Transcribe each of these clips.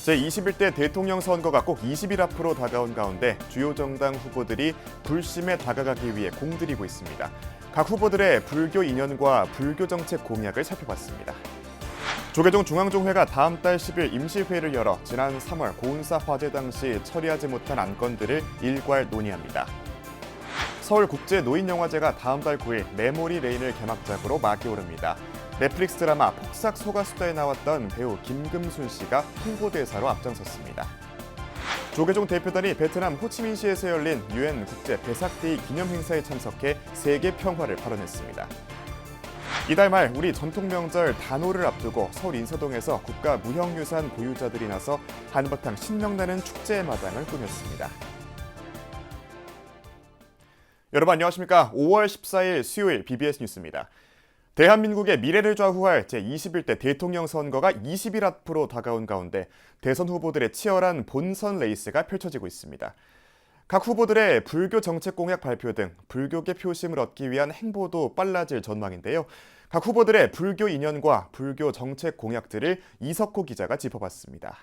제21대 대통령 선거가 꼭 20일 앞으로 다가온 가운데 주요 정당 후보들이 불심에 다가가기 위해 공들이고 있습니다. 각 후보들의 불교 이념과 불교 정책 공약을 살펴봤습니다. 조계종 중앙종회가 다음 달 10일 임시회의를 열어 지난 3월 고운사 화재 당시 처리하지 못한 안건들을 일괄 논의합니다. 서울국제노인영화제가 다음 달 9일 메모리 레인을 개막작으로 막이 오릅니다. 넷플릭스 드라마 폭삭 소가수다에 나왔던 배우 김금순 씨가 홍보대사로 앞장섰습니다. 조계종 대표단이 베트남 호치민시에서 열린 UN 국제 베삭데이 기념 행사에 참석해 세계 평화를 발언했습니다. 이달 말 우리 전통 명절 단오를 앞두고 서울 인사동에서 국가 무형유산 보유자들이 나서 한바탕 신명나는 축제의 마당을 꾸몄습니다. 여러분 안녕하십니까? 5월 14일 수요일 BBS 뉴스입니다. 대한민국의 미래를 좌우할 제21대 대통령 선거가 20일 앞으로 다가온 가운데 대선 후보들의 치열한 본선 레이스가 펼쳐지고 있습니다. 각 후보들의 불교 정책 공약 발표 등 불교계 표심을 얻기 위한 행보도 빨라질 전망인데요. 각 후보들의 불교 이념과 불교 정책 공약들을 이석호 기자가 짚어봤습니다.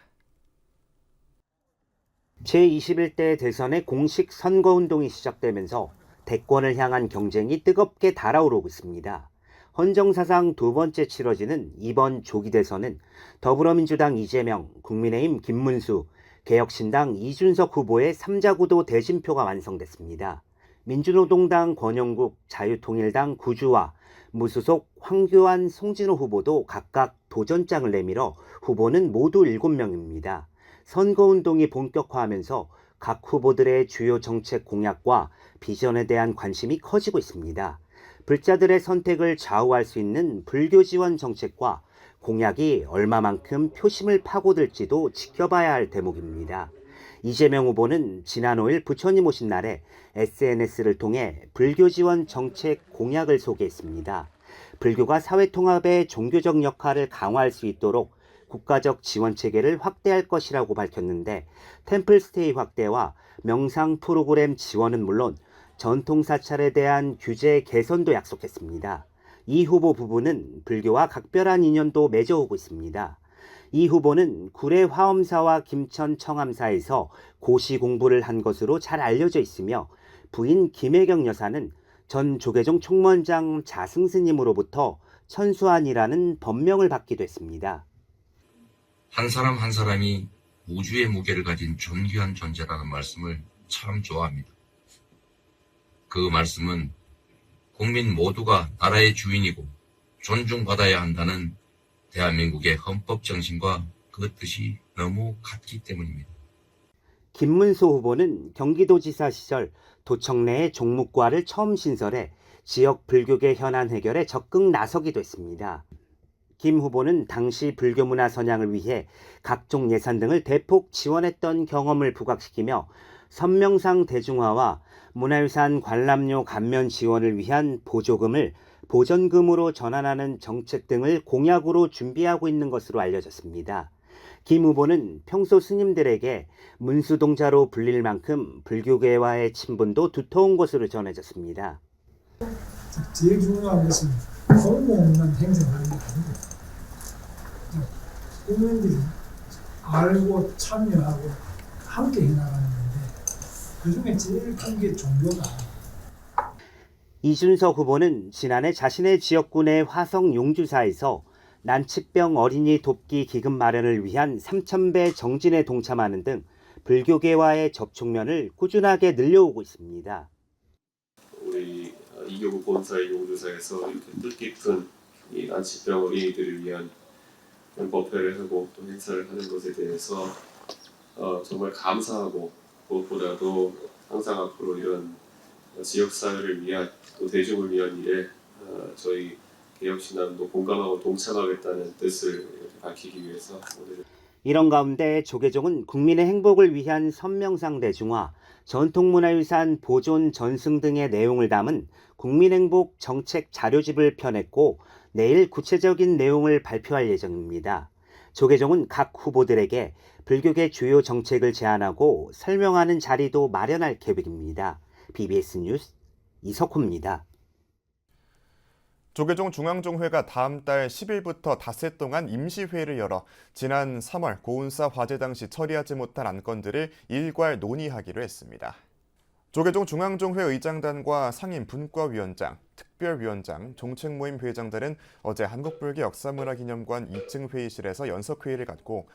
제21대 대선의 공식 선거운동이 시작되면서 대권을 향한 경쟁이 뜨겁게 달아오르고 있습니다. 헌정사상 두 번째 치러지는 이번 조기 대선은 더불어민주당 이재명, 국민의힘 김문수, 개혁신당 이준석 후보의 3자구도 대진표가 완성됐습니다. 민주노동당 권영국, 자유통일당 구주와 무소속 황교안, 송진호 후보도 각각 도전장을 내밀어 후보는 모두 7명입니다. 선거운동이 본격화하면서 각 후보들의 주요 정책 공약과 비전에 대한 관심이 커지고 있습니다. 불자들의 선택을 좌우할 수 있는 불교 지원 정책과 공약이 얼마만큼 표심을 파고들지도 지켜봐야 할 대목입니다. 이재명 후보는 지난 5일 부처님 오신 날에 SNS를 통해 불교 지원 정책 공약을 소개했습니다. 불교가 사회 통합의 종교적 역할을 강화할 수 있도록 국가적 지원 체계를 확대할 것이라고 밝혔는데 템플스테이 확대와 명상 프로그램 지원은 물론 전통 사찰에 대한 규제 개선도 약속했습니다. 이 후보 부부는 불교와 각별한 인연도 맺어오고 있습니다. 이 후보는 구례 화엄사와 김천 청암사에서 고시 공부를 한 것으로 잘 알려져 있으며 부인 김혜경 여사는 전 조계종 총무원장 자승스님으로부터 천수안이라는 법명을 받기도 했습니다. 한 사람 한 사람이 우주의 무게를 가진 존귀한 존재라는 말씀을 참 좋아합니다. 그 말씀은 국민 모두가 나라의 주인이고 존중받아야 한다는 대한민국의 헌법 정신과 그 뜻이 너무 같기 때문입니다. 김문수 후보는 경기도지사 시절 도청 내에 종묵과를 처음 신설해 지역 불교계 현안 해결에 적극 나서기도 했습니다. 김 후보는 당시 불교 문화 선양을 위해 각종 예산 등을 대폭 지원했던 경험을 부각시키며 선명상 대중화와 문화유산 관람료 감면 지원을 위한 보조금을 보전금으로 전환하는 정책 등을 공약으로 준비하고 있는 것으로 알려졌습니다. 김 후보는 평소 스님들에게 문수동자로 불릴 만큼 불교계와의 친분도 두터운 것으로 전해졌습니다. 제일 중요한 것은 공무원만 행정하는 게 아니고 국민들이 알고 참여하고 함께 해나가는 건데 그중에 제일 큰 게 종교가. 이준석 후보는 지난해 자신의 지역군의 화성 용주사에서 난치병 어린이 돕기 기금 마련을 위한 3,000배 정진에 동참하는 등 불교계와의 접촉면을 꾸준하게 늘려오고 있습니다. 우리 이교구 본사의 용주사에서 이렇게 뜻깊은 이 난치병 어린이들을 위한 법회를 하고 또 행사를 하는 것에 대해서 정말 감사하고 무엇보다도 항상 앞으로 이런 지역사회를 위한 또 대중을 위한 일에 저희 개혁신당도 공감하고 동참하겠다는 뜻을 이렇게 밝히기 위해서 오늘 이런 가운데 조계종은 국민의 행복을 위한 선명상 대중화, 전통문화유산 보존 전승 등의 내용을 담은 국민행복 정책 자료집을 펴냈고 내일 구체적인 내용을 발표할 예정입니다. 조계종은 각 후보들에게 불교계 주요 정책을 제안하고 설명하는 자리도 마련할 계획입니다. BBS 뉴스 이석호입니다. 조계종 중앙종회가 다음 달 10일부터 닷새 동안 임시회의를 열어 지난 3월 고운사 화재 당시 처리하지 못한 안건들을 일괄 논의하기로 했습니다. 조계종 중앙종회 의장단과 상임 분과위원장, 특별위원장, 정책모임 회장단은 어제 한국불교 역사문화기념관 2층 회의실에서 연석회의를 갖고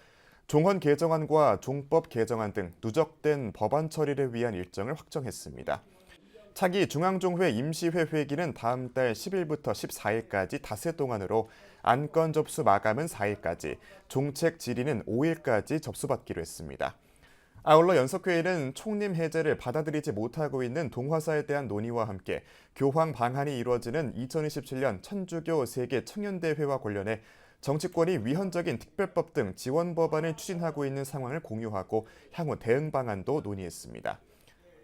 종헌 개정안과 종법 개정안 등 누적된 법안 처리를 위한 일정을 확정했습니다. 차기 중앙종회 임시회 회기는 다음 달 10일부터 14일까지 닷새 동안으로 안건 접수 마감은 4일까지, 종책 질의는 5일까지 접수받기로 했습니다. 아울러 연석회의는 총림 해제를 받아들이지 못하고 있는 동화사에 대한 논의와 함께 교황 방한이 이루어지는 2027년 천주교 세계 청년대회와 관련해 정치권이 위헌적인 특별법 등 지원 법안을 추진하고 있는 상황을 공유하고 향후 대응 방안도 논의했습니다.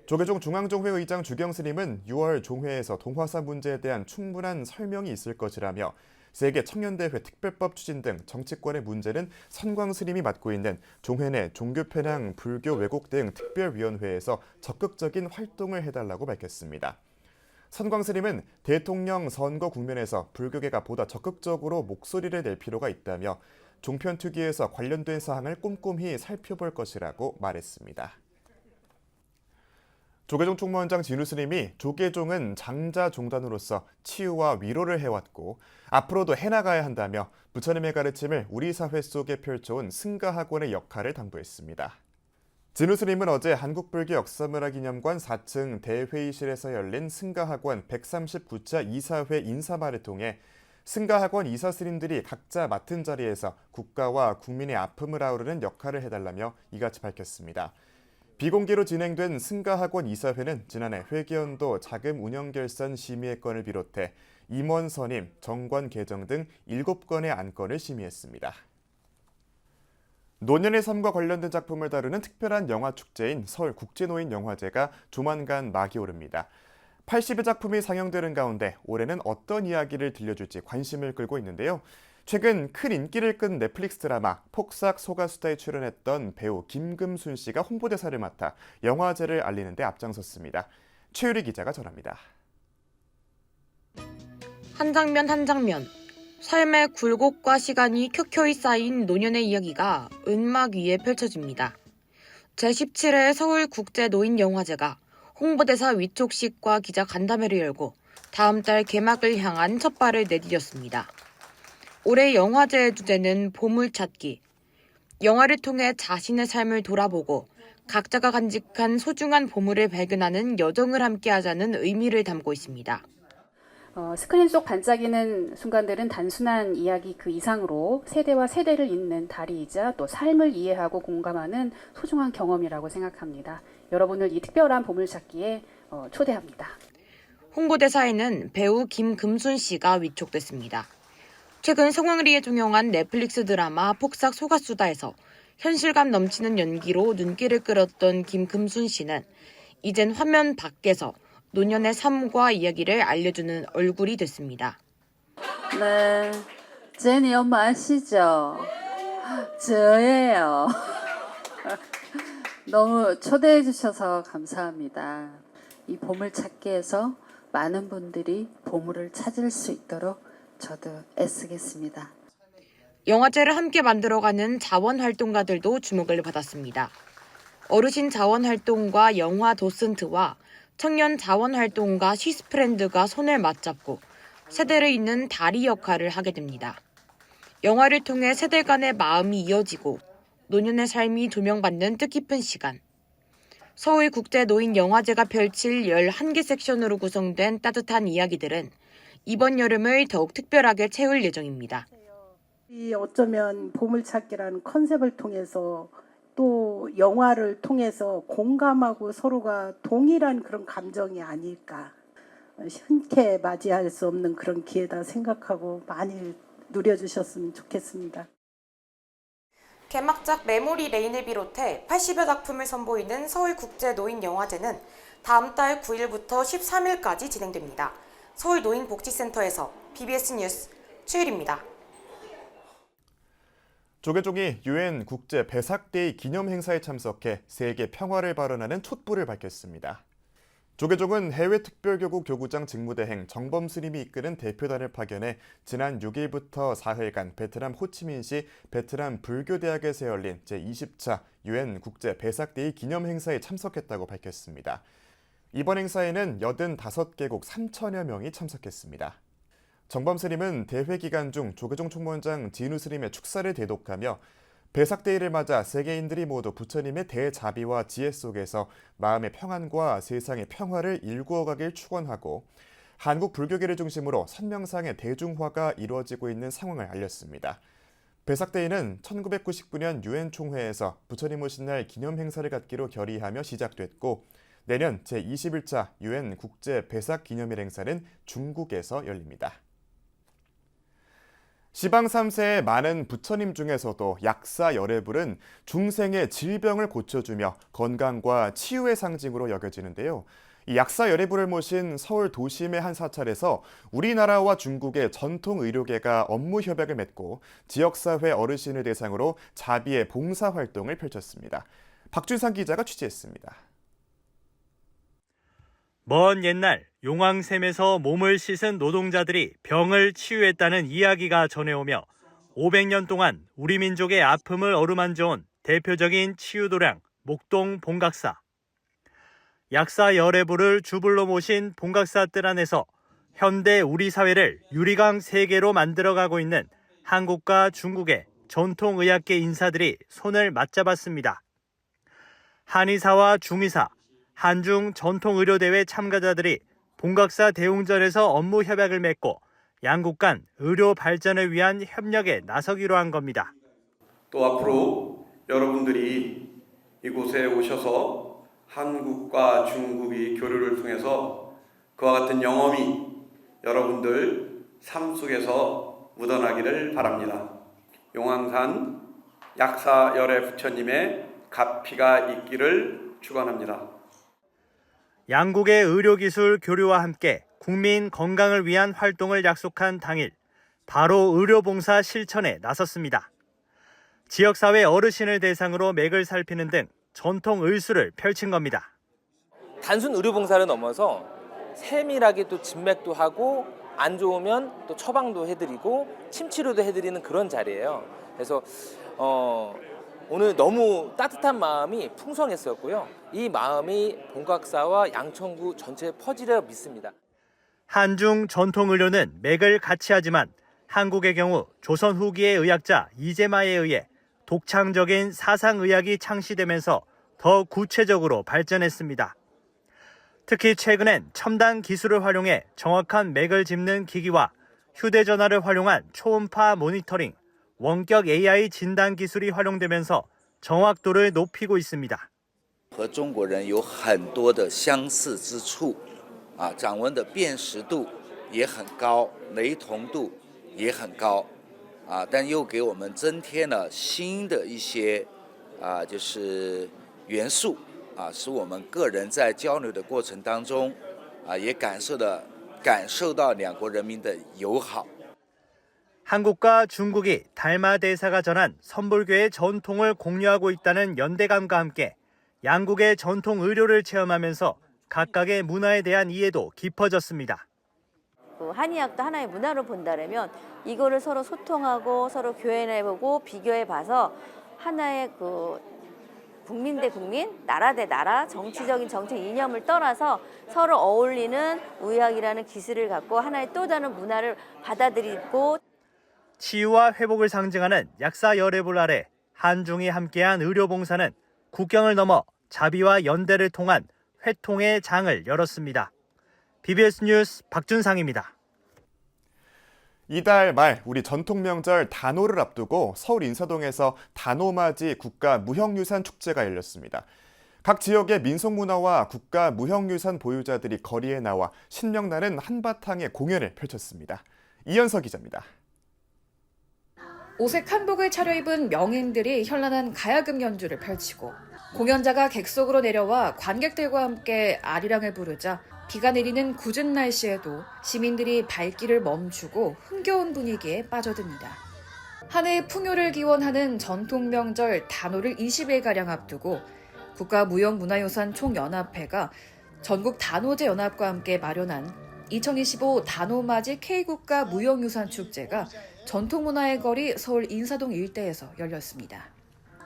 조계종 중앙종회 의장 주경스님은 6월 종회에서 동화사 문제에 대한 충분한 설명이 있을 것이라며 세계 청년대회 특별법 추진 등 정치권의 문제는 선광스님이 맡고 있는 종회 내 종교편향 불교 왜곡 등 특별위원회에서 적극적인 활동을 해달라고 밝혔습니다. 선광스님은 대통령 선거 국면에서 불교계가 보다 적극적으로 목소리를 낼 필요가 있다며 종편특위에서 관련된 사항을 꼼꼼히 살펴볼 것이라고 말했습니다. 조계종 총무원장 진우 스님이 조계종은 장자 종단으로서 치유와 위로를 해왔고 앞으로도 해나가야 한다며 부처님의 가르침을 우리 사회 속에 펼쳐온 승가학원의 역할을 당부했습니다. 진우 스님은 어제 한국불교 역사문화기념관 4층 대회의실에서 열린 승가학원 139차 이사회 인사말을 통해 승가학원 이사 스님들이 각자 맡은 자리에서 국가와 국민의 아픔을 아우르는 역할을 해달라며 이같이 밝혔습니다. 비공개로 진행된 승가학원 이사회는 지난해 회계연도 자금 운영결산 심의의 건을 비롯해 임원 선임, 정관 개정 등 7건의 안건을 심의했습니다. 노년의 삶과 관련된 작품을 다루는 특별한 영화축제인 서울국제노인영화제가 조만간 막이 오릅니다. 80여 작품이 상영되는 가운데 올해는 어떤 이야기를 들려줄지 관심을 끌고 있는데요. 최근 큰 인기를 끈 넷플릭스 드라마 폭삭 소가수다에 출연했던 배우 김금순 씨가 홍보대사를 맡아 영화제를 알리는 데 앞장섰습니다. 최유리 기자가 전합니다. 한 장면 한 장면, 삶의 굴곡과 시간이 켜켜이 쌓인 노년의 이야기가 은막 위에 펼쳐집니다. 제17회 서울국제노인영화제가 홍보대사 위촉식과 기자 간담회를 열고 다음 달 개막을 향한 첫 발을 내디뎠습니다. 올해 영화제의 주제는 보물찾기. 영화를 통해 자신의 삶을 돌아보고 각자가 간직한 소중한 보물을 발견하는 여정을 함께하자는 의미를 담고 있습니다. 스크린 속 반짝이는 순간들은 단순한 이야기 그 이상으로 세대와 세대를 잇는 다리이자 또 삶을 이해하고 공감하는 소중한 경험이라고 생각합니다. 여러분을 이 특별한 보물찾기에 초대합니다. 홍보대사에는 배우 김금순 씨가 위촉됐습니다. 최근 성황리에 종영한 넷플릭스 드라마 폭삭 소가수다에서 현실감 넘치는 연기로 눈길을 끌었던 김금순 씨는 이젠 화면 밖에서 노년의 삶과 이야기를 알려주는 얼굴이 됐습니다. 네, 제니 엄마 아시죠? 저예요. 너무 초대해 주셔서 감사합니다. 이 보물찾기에서 많은 분들이 보물을 찾을 수 있도록 저도 애쓰겠습니다. 영화제를 함께 만들어가는 자원활동가들도 주목을 받았습니다. 어르신 자원활동가 영화 도슨트와 청년 자원활동가 시스프렌드가 손을 맞잡고 세대를 잇는 다리 역할을 하게 됩니다. 영화를 통해 세대 간의 마음이 이어지고 노년의 삶이 조명받는 뜻깊은 시간. 서울국제노인영화제가 펼칠 11개 섹션으로 구성된 따뜻한 이야기들은 이번 여름을 더욱 특별하게 채울 예정입니다. 이 어쩌면 보물찾기라는 컨셉을 통해서 또 영화를 통해서 공감하고 서로가 동일한 그런 감정이 아닐까. 흔쾌 맞이할 수 없는 그런 기회다 생각하고 많이 누려주셨으면 좋겠습니다. 개막작 메모리 레인을 비롯해 80여 작품을 선보이는 서울국제노인영화제는 다음 달 9일부터 13일까지 진행됩니다. 서울노인복지센터에서 BBS 뉴스 최유리입니다. 조계종이 UN 국제 배삭데이 기념 행사에 참석해 세계 평화를 발언하는 촛불을 밝혔습니다. 조계종은 해외 특별교구 교구장 직무대행 정범 스님이 이끄는 대표단을 파견해 지난 6일부터 4일간 베트남 호치민시 베트남 불교대학에서 열린 제20차 UN 국제 배삭데이 기념 행사에 참석했다고 밝혔습니다. 이번 행사에는 85개국 3천여 명이 참석했습니다. 정범 스님은 대회 기간 중 조계종 총무원장 진우 스님의 축사를 대독하며 배삭데이를 맞아 세계인들이 모두 부처님의 대자비와 지혜 속에서 마음의 평안과 세상의 평화를 일구어가길 축원하고 한국 불교계를 중심으로 선명상의 대중화가 이루어지고 있는 상황을 알렸습니다. 배삭데이는 1999년 유엔 총회에서 부처님 오신 날 기념 행사를 갖기로 결의하며 시작됐고 내년 제21차 유엔 국제 배삭 기념일 행사는 중국에서 열립니다. 시방 3세의 많은 부처님 중에서도 약사 열애불은 중생의 질병을 고쳐주며 건강과 치유의 상징으로 여겨지는데요. 이 약사 열애불을 모신 서울 도심의 한 사찰에서 우리나라와 중국의 전통 의료계가 업무 협약을 맺고 지역사회 어르신을 대상으로 자비의 봉사 활동을 펼쳤습니다. 박준상 기자가 취재했습니다. 먼 옛날 용왕샘에서 몸을 씻은 노동자들이 병을 치유했다는 이야기가 전해오며 500년 동안 우리 민족의 아픔을 어루만져온 대표적인 치유도량 목동 봉각사. 약사 열애불을 주불로 모신 봉각사 뜰 안에서 현대 우리 사회를 유리강 세계로 만들어가고 있는 한국과 중국의 전통의학계 인사들이 손을 맞잡았습니다. 한의사와 중의사, 한중 전통의료대회 참가자들이 봉각사 대웅전에서 업무 협약을 맺고 양국 간 의료 발전을 위한 협력에 나서기로 한 겁니다. 또 앞으로 여러분들이 이곳에 오셔서 한국과 중국의 교류를 통해서 그와 같은 영험이 여러분들 삶 속에서 묻어나기를 바랍니다. 용왕산 약사열애 부처님의 가피가 있기를 축원합니다. 양국의 의료기술 교류와 함께 국민 건강을 위한 활동을 약속한 당일, 바로 의료봉사 실천에 나섰습니다. 지역사회 어르신을 대상으로 맥을 살피는 등 전통 의술을 펼친 겁니다. 단순 의료봉사를 넘어서 세밀하게 또 진맥도 하고 안 좋으면 또 처방도 해드리고 침치료도 해드리는 그런 자리예요. 그래서 오늘 너무 따뜻한 마음이 풍성했었고요. 이 마음이 봉각사와 양천구 전체에 퍼지려 믿습니다. 한중 전통의료는 맥을 같이 하지만 한국의 경우 조선 후기의 의학자 이재마에 의해 독창적인 사상의학이 창시되면서 더 구체적으로 발전했습니다. 특히 최근엔 첨단 기술을 활용해 정확한 맥을 짚는 기기와 휴대전화를 활용한 초음파 모니터링, 원격 AI 진단 기술이 활용되면서 정확도를 높이고 있습니다. 和中国人有很多的相似之处，掌纹的辨识度也很高，雷同度也很高，但又给我们增添了新的一些就是元素，使我们个人在交流的过程当中，也感受到两国人民的友好。 한국과 중국이 달마 대사가 전한 선불교의 전통을 공유하고 있다는 연대감과 함께 양국의 전통 의료를 체험하면서 각각의 문화에 대한 이해도 깊어졌습니다. 한의학도 하나의 문화로 본다면 이거를 서로 소통하고 서로 교환해보고 비교해봐서 하나의 국민 대 국민, 나라 대 나라, 정치적인 정책 이념을 떠나서 서로 어울리는 의학이라는 기술을 갖고 하나의 또 다른 문화를 받아들이고 치유와 회복을 상징하는 약사 열애불 아래 한중이 함께한 의료봉사는 국경을 넘어 자비와 연대를 통한 회통의 장을 열었습니다. BBS 뉴스 박준상입니다. 이달 말 우리 전통 명절 단오를 앞두고 서울 인사동에서 단오맞이 국가 무형유산 축제가 열렸습니다. 각 지역의 민속문화와 국가 무형유산 보유자들이 거리에 나와 신명나는 한바탕의 공연을 펼쳤습니다. 이현서 기자입니다. 오색 한복을 차려입은 명인들이 현란한 가야금 연주를 펼치고 공연자가 객석으로 내려와 관객들과 함께 아리랑을 부르자 비가 내리는 궂은 날씨에도 시민들이 발길을 멈추고 흥겨운 분위기에 빠져듭니다. 한해의 풍요를 기원하는 전통 명절 단오를 20일가량 앞두고 국가무형문화유산 총연합회가 전국 단오제 연합과 함께 마련한 2025 단오맞이 K국가 무형유산 축제가 전통문화의 거리 서울 인사동 일대에서 열렸습니다.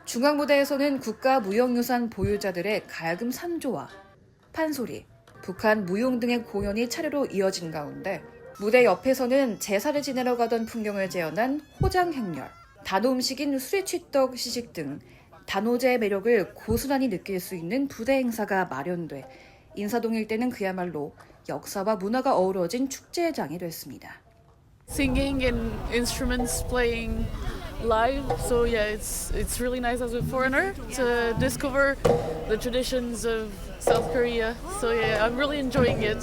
중앙무대에서는 국가 무형유산 보유자들의 가야금 산조와 판소리, 북한 무용 등의 공연이 차례로 이어진 가운데 무대 옆에서는 제사를 지내러 가던 풍경을 재현한 호장행렬, 단오 음식인 수리취떡 시식 등 단오제의 매력을 고스란히 느낄 수 있는 부대 행사가 마련돼 인사동 일대는 그야말로 역사와 문화가 어우러진 축제장이 됐습니다. Singing and instruments playing live, so yeah, it's really nice as a foreigner to discover the traditions of South Korea. So yeah, I'm really enjoying it.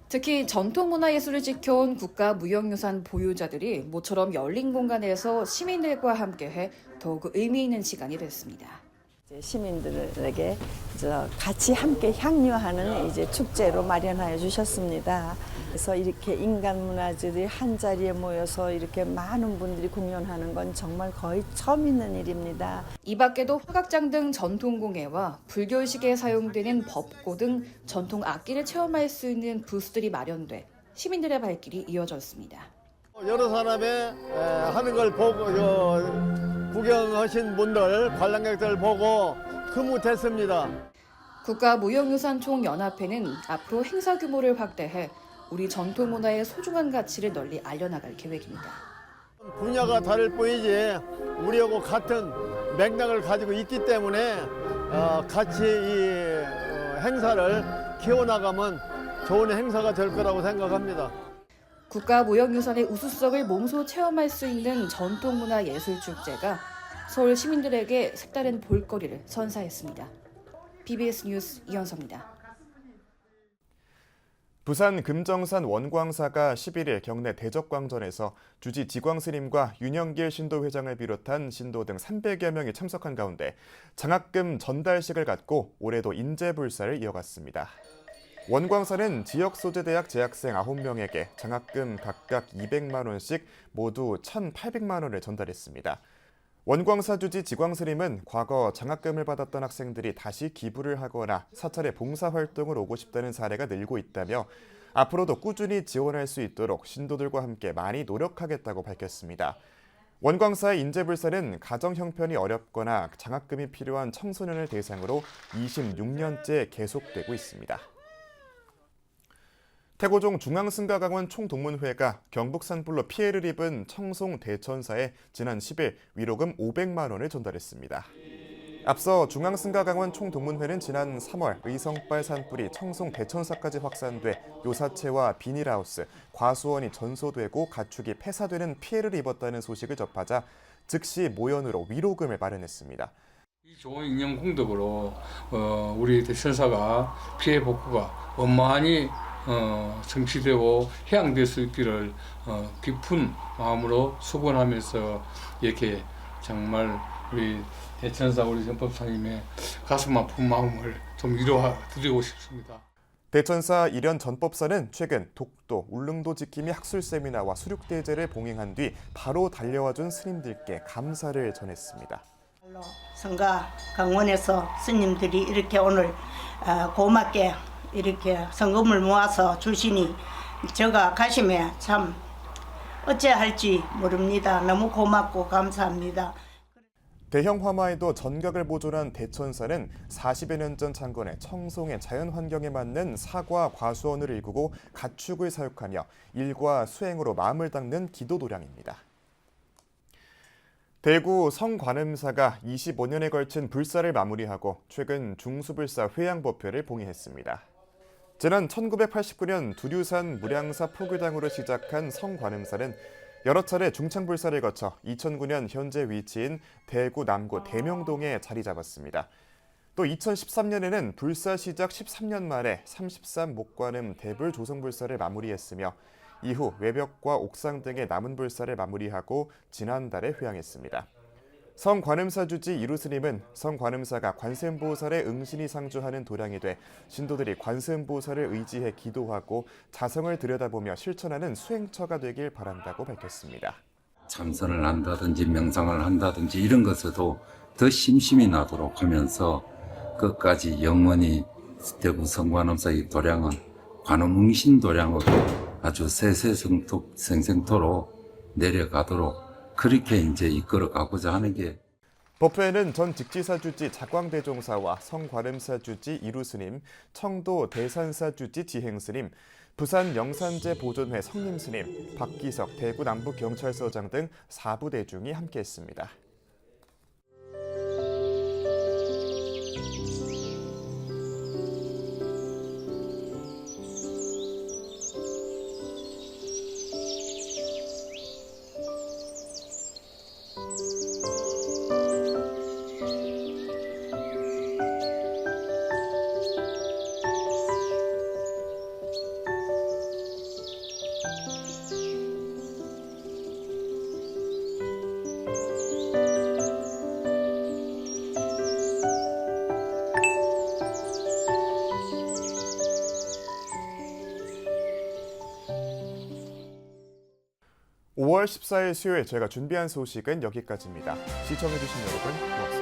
특히 전통문화예술을 지켜온 국가무형유산 보유자들이 모처럼 열린 공간에서 시민들과 함께해 더욱 의미 있는 시간이 됐습니다. 시민들에게 같이 함께 향유하는 축제로 마련하여 주셨습니다. 그래서 이렇게 인간 문화재들이 한 자리에 모여서 이렇게 많은 분들이 공연하는 건 정말 거의 처음 있는 일입니다. 이 밖에도 화각장 등 전통공예와 불교의식에 사용되는 법고 등 전통 악기를 체험할 수 있는 부스들이 마련돼 시민들의 발길이 이어졌습니다. 여러 사람이 하는 걸 보고 구경하신 분들, 관람객들 보고 흐뭇했습니다. 국가무형유산총연합회는 앞으로 행사 규모를 확대해 우리 전통문화의 소중한 가치를 널리 알려나갈 계획입니다. 분야가 다를 뿐이지 우리하고 같은 맥락을 가지고 있기 때문에 같이 이 행사를 키워나가면 좋은 행사가 될 거라고 생각합니다. 국가무형유산의 우수성을 몸소 체험할 수 있는 전통문화예술축제가 서울 시민들에게 색다른 볼거리를 선사했습니다. BBS 뉴스 이현서입니다. 부산 금정산 원광사가 11일 경내 대적광전에서 주지 지광스님과 윤영길 신도회장을 비롯한 신도 등 300여 명이 참석한 가운데 장학금 전달식을 갖고 올해도 인재불사를 이어갔습니다. 원광사는 지역소재대학 재학생 9명에게 장학금 각각 200만 원씩 모두 1,800만 원을 전달했습니다. 원광사 주지 지광스님은 과거 장학금을 받았던 학생들이 다시 기부를 하거나 사찰에 봉사활동을 오고 싶다는 사례가 늘고 있다며 앞으로도 꾸준히 지원할 수 있도록 신도들과 함께 많이 노력하겠다고 밝혔습니다. 원광사의 인재불사는 가정 형편이 어렵거나 장학금이 필요한 청소년을 대상으로 26년째 계속되고 있습니다. 태고종 중앙승가강원 총동문회가 경북 산불로 피해를 입은 청송 대천사에 지난 10일 위로금 500만 원을 전달했습니다. 앞서 중앙승가강원 총동문회는 지난 3월 의성발 산불이 청송 대천사까지 확산돼 요사체와 비닐하우스, 과수원이 전소되고 가축이 폐사되는 피해를 입었다는 소식을 접하자 즉시 모연으로 위로금을 마련했습니다. 이 좋은 인연 공덕으로 우리 대천사가 피해 복구가 원만히 성취되고 해양될 수 있기를 깊은 마음으로 소원하면서 이렇게 정말 우리 대천사 우리 전법사님의 가슴 아픈 마음을 좀 위로드리고 싶습니다. 대천사 일현 전법사는 최근 독도, 울릉도 지킴이 학술 세미나와 수륙대제를 봉행한 뒤 바로 달려와준 스님들께 감사를 전했습니다. 성가 강원에서 스님들이 이렇게 오늘 고맙게 이렇게 성금을 모아서 주시니 제가 가심에 참 어찌할지 모릅니다. 너무 고맙고 감사합니다. 대형 화마에도 전각을 보존한 대천사는 40여 년 전 창건해 청송의 자연환경에 맞는 사과 과수원을 일구고 가축을 사육하며 일과 수행으로 마음을 닦는 기도도량입니다. 대구 성관음사가 25년에 걸친 불사를 마무리하고 최근 중수불사 회양법회를 봉행했습니다. 지난 1989년 두류산 무량사 포교당으로 시작한 성관음사는 여러 차례 중창불사를 거쳐 2009년 현재 위치인 대구 남구 대명동에 자리 잡았습니다. 또 2013년에는 불사 시작 13년 만에 33목관음 대불 조성불사를 마무리했으며 이후 외벽과 옥상 등의 남은 불사를 마무리하고 지난달에 회양했습니다. 성관음사 주지 이루스님은 성관음사가 관세음보살의 응신이 상주하는 도량이 돼 신도들이 관세음보살을 의지해 기도하고 자성을 들여다보며 실천하는 수행처가 되길 바란다고 밝혔습니다. 참선을 한다든지 명상을 한다든지 이런 것에도 더 심심이 나도록 하면서 끝까지 영원히 대구 성관음사의 도량은 관음응신 도량으로 아주 세세생생토로 내려가도록 그렇게 이제 이끌어가고자 하는 게 법회에는 전 직지사주지 작광대종사와 성관음사주지 이루스님, 청도 대산사주지 지행스님, 부산 영산제 보존회 성림스님, 박기석 대구 남부경찰서장 등 4부 대중이 함께했습니다. (5월 14일) 수요일 저희가 준비한 소식은 여기까지입니다. 시청해주신 여러분 고맙습니다.